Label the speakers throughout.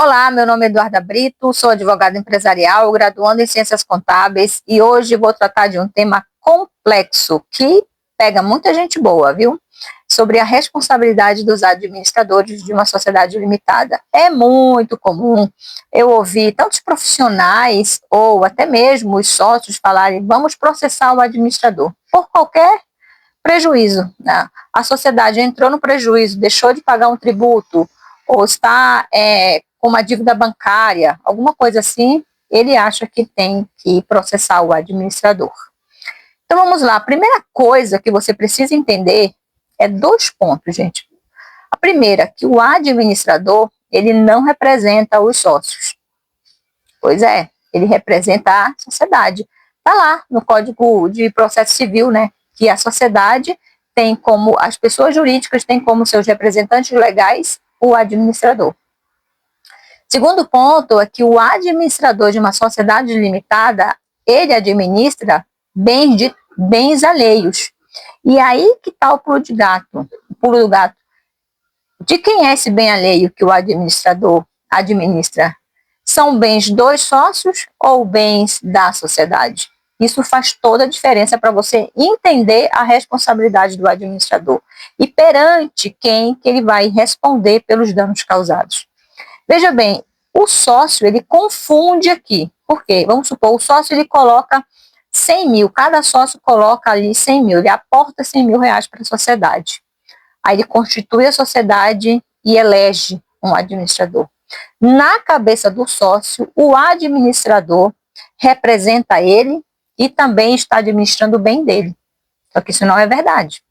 Speaker 1: Olá, meu nome é Eduarda Brito, sou advogada empresarial, graduando em Ciências Contábeis e hoje vou tratar de um tema complexo que pega muita gente boa, viu? Sobre a responsabilidade dos administradores de uma sociedade limitada. É muito comum eu ouvir tantos profissionais ou até mesmo os sócios falarem: vamos processar o administrador por qualquer prejuízo, né? A sociedade entrou no prejuízo, deixou de pagar um tributo ou está com uma dívida bancária, alguma coisa assim, ele acha que tem que processar o administrador. Então vamos lá, a primeira coisa que você precisa entender é 2 pontos, gente. A primeira, que o administrador, ele não representa os sócios. Pois é, ele representa a sociedade. Está lá no Código de Processo Civil, né, que a sociedade tem como, as pessoas jurídicas têm como seus representantes legais o administrador. Segundo ponto é que o administrador de uma sociedade limitada, ele administra bens alheios. E aí que está o pulo do gato. De quem é esse bem alheio que o administrador administra? São bens dos sócios ou bens da sociedade? Isso faz toda a diferença para você entender a responsabilidade do administrador e perante quem que ele vai responder pelos danos causados. Veja bem, o sócio, ele confunde aqui. Por quê? Vamos supor, o sócio, ele coloca 100 mil, cada sócio coloca ali 100 mil, ele aporta 100 mil reais para a sociedade. Aí ele constitui a sociedade e elege um administrador. Na cabeça do sócio, o administrador representa ele e também está administrando o bem dele. Só que isso não é verdade.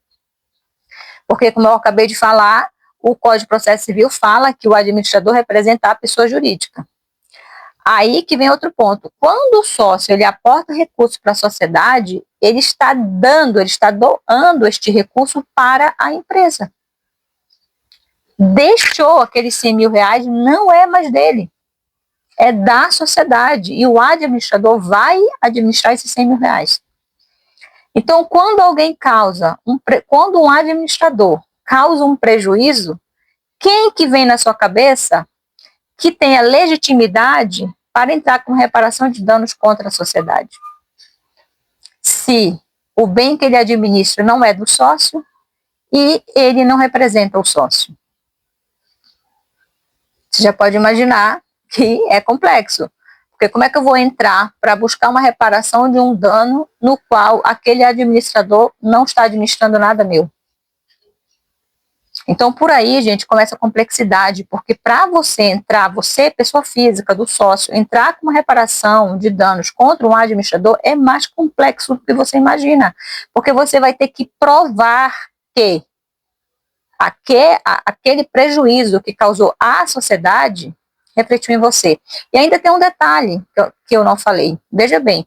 Speaker 1: Porque, como eu acabei de falar, o Código de Processo Civil fala que o administrador representa a pessoa jurídica. Aí que vem outro ponto. Quando o sócio ele aporta recursos para a sociedade, ele está doando este recurso para a empresa. Deixou aqueles 100 mil reais, não é mais dele. É da sociedade. E o administrador vai administrar esses 100 mil reais. Então, quando quando um administrador causa um prejuízo, quem que vem na sua cabeça que tenha legitimidade para entrar com reparação de danos contra a sociedade? Se o bem que ele administra não é do sócio e ele não representa o sócio. Você já pode imaginar que é complexo. Porque como é que eu vou entrar para buscar uma reparação de um dano no qual aquele administrador não está administrando nada meu? Então, por aí, gente, começa a complexidade, porque para você entrar, você, pessoa física do sócio, entrar com uma reparação de danos contra um administrador é mais complexo do que você imagina, porque você vai ter que provar que aquele prejuízo que causou à sociedade refletiu em você. E ainda tem um detalhe que eu não falei. Veja bem,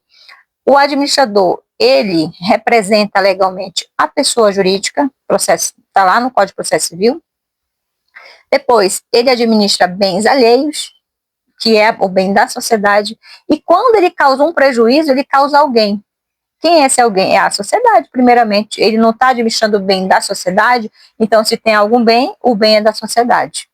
Speaker 1: o administrador, ele representa legalmente a pessoa jurídica, está lá no Código de Processo Civil. Depois, ele administra bens alheios, que é o bem da sociedade. E quando ele causa um prejuízo, ele causa alguém. Quem é esse alguém? É a sociedade, primeiramente. Ele não está administrando o bem da sociedade, então se tem algum bem, o bem é da sociedade.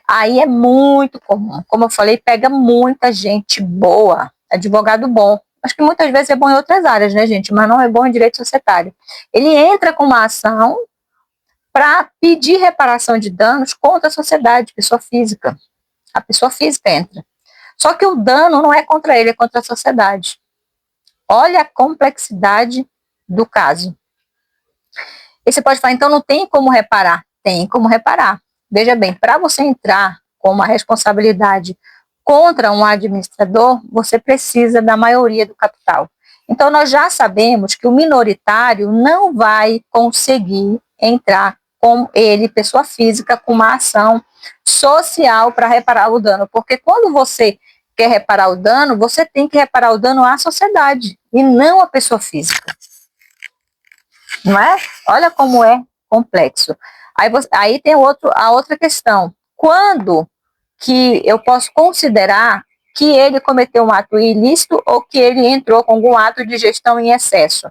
Speaker 1: Aí é muito comum. Como eu falei, pega muita gente boa, advogado bom. Acho que muitas vezes é bom em outras áreas, né, gente? Mas não é bom em direito societário. Ele entra com uma ação para pedir reparação de danos contra a sociedade, pessoa física. A pessoa física entra. Só que o dano não é contra ele, é contra a sociedade. Olha a complexidade do caso. E você pode falar, então não tem como reparar? Tem como reparar. Veja bem, para você entrar com uma responsabilidade contra um administrador, você precisa da maioria do capital. Então, nós já sabemos que o minoritário não vai conseguir entrar com ele, pessoa física, com uma ação social para reparar o dano. Porque quando você quer reparar o dano, você tem que reparar o dano à sociedade e não à pessoa física. Não é? Olha como é complexo. Aí tem a outra questão. Quando que eu posso considerar que ele cometeu um ato ilícito ou que ele entrou com algum ato de gestão em excesso?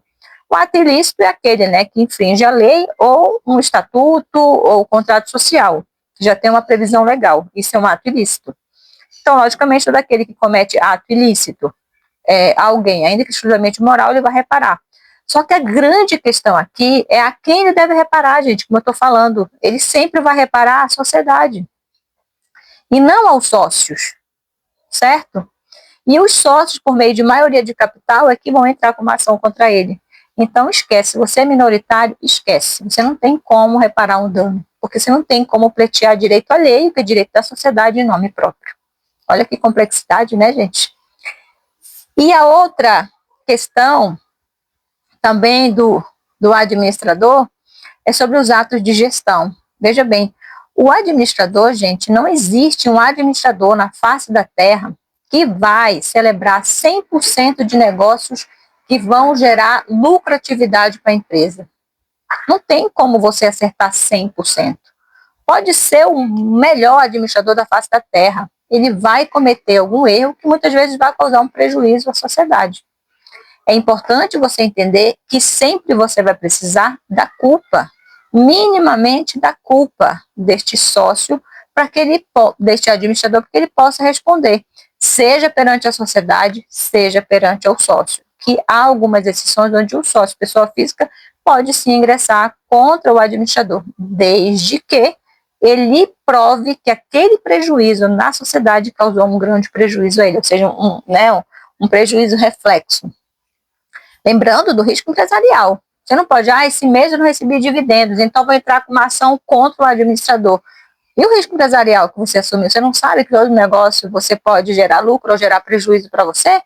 Speaker 1: O ato ilícito é aquele, né, que infringe a lei ou um estatuto ou contrato social. já tem uma previsão legal. Isso é um ato ilícito. Então, logicamente, todo aquele que comete ato ilícito, alguém, ainda que exclusivamente moral, ele vai reparar. Só que a grande questão aqui é a quem ele deve reparar, gente, como eu estou falando. Ele sempre vai reparar à sociedade e não aos sócios, certo? E os sócios, por meio de maioria de capital, é que vão entrar com uma ação contra ele. Então, esquece. Se você é minoritário, esquece. Você não tem como reparar um dano, porque você não tem como pleitear direito alheio, que é direito da sociedade em nome próprio. Olha que complexidade, né, gente? E a outra questão também do administrador é sobre os atos de gestão. Veja bem, o administrador, gente, não existe um administrador na face da terra que vai celebrar 100% de negócios que vão gerar lucratividade para a empresa. Não tem como você acertar 100%. Pode ser o melhor administrador da face da terra. Ele vai cometer algum erro que muitas vezes vai causar um prejuízo à sociedade. É importante você entender que sempre você vai precisar da culpa, minimamente da culpa deste sócio, para que ele, deste administrador, para que ele possa responder, seja perante a sociedade, seja perante ao sócio. Que há algumas exceções onde o sócio, pessoa física, pode sim ingressar contra o administrador, desde que ele prove que aquele prejuízo na sociedade causou um grande prejuízo a ele, ou seja, um prejuízo reflexo. Lembrando do risco empresarial. Você não pode, esse mês eu não recebi dividendos, então vou entrar com uma ação contra o administrador. E o risco empresarial que você assumiu? Você não sabe que todo negócio você pode gerar lucro ou gerar prejuízo para você?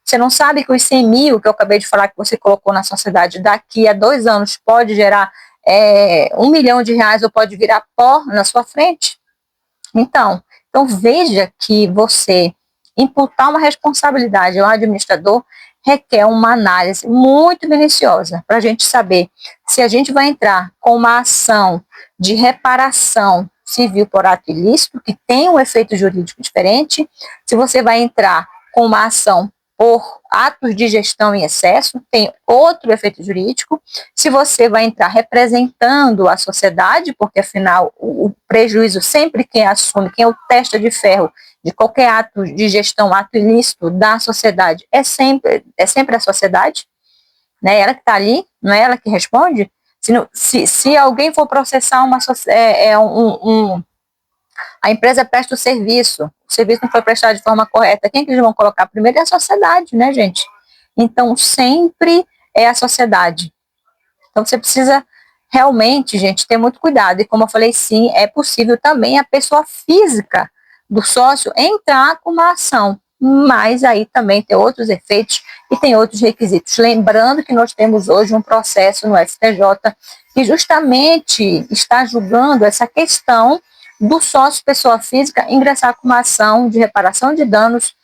Speaker 1: Você não sabe que os 100 mil que eu acabei de falar que você colocou na sociedade daqui a 2 anos pode gerar R$1 milhão ou pode virar pó na sua frente? Então veja que você imputar uma responsabilidade ao administrador requer uma análise muito minuciosa para a gente saber se a gente vai entrar com uma ação de reparação civil por ato ilícito, que tem um efeito jurídico diferente, se você vai entrar com uma ação por atos de gestão em excesso, tem outro efeito jurídico, se você vai entrar representando a sociedade, porque afinal o prejuízo sempre quem assume, quem é o testa de ferro de qualquer ato de gestão, ato ilícito da sociedade, é sempre a sociedade, né? Ela que está ali, não é ela que responde. Se alguém for processar a empresa presta o serviço não foi prestado de forma correta, quem que eles vão colocar primeiro? É a sociedade, né, gente? Então, sempre é a sociedade. Então, você precisa realmente, gente, ter muito cuidado. E como eu falei, sim, é possível também a pessoa física do sócio entrar com uma ação, mas aí também tem outros efeitos e tem outros requisitos. Lembrando que nós temos hoje um processo no STJ que justamente está julgando essa questão do sócio pessoa física ingressar com uma ação de reparação de danos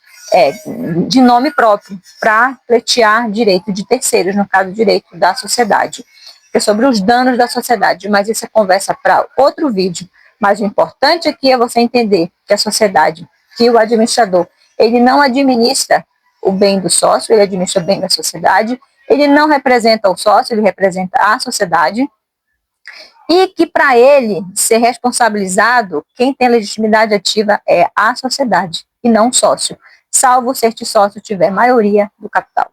Speaker 1: de nome próprio para pleitear direito de terceiros, no caso, direito da sociedade. É sobre os danos da sociedade, mas isso é conversa para outro vídeo. Mas o importante aqui é você entender que a sociedade, que o administrador, ele não administra o bem do sócio, ele administra o bem da sociedade, ele não representa o sócio, ele representa a sociedade, e que para ele ser responsabilizado, quem tem legitimidade ativa é a sociedade e não o sócio, salvo se este sócio tiver maioria do capital.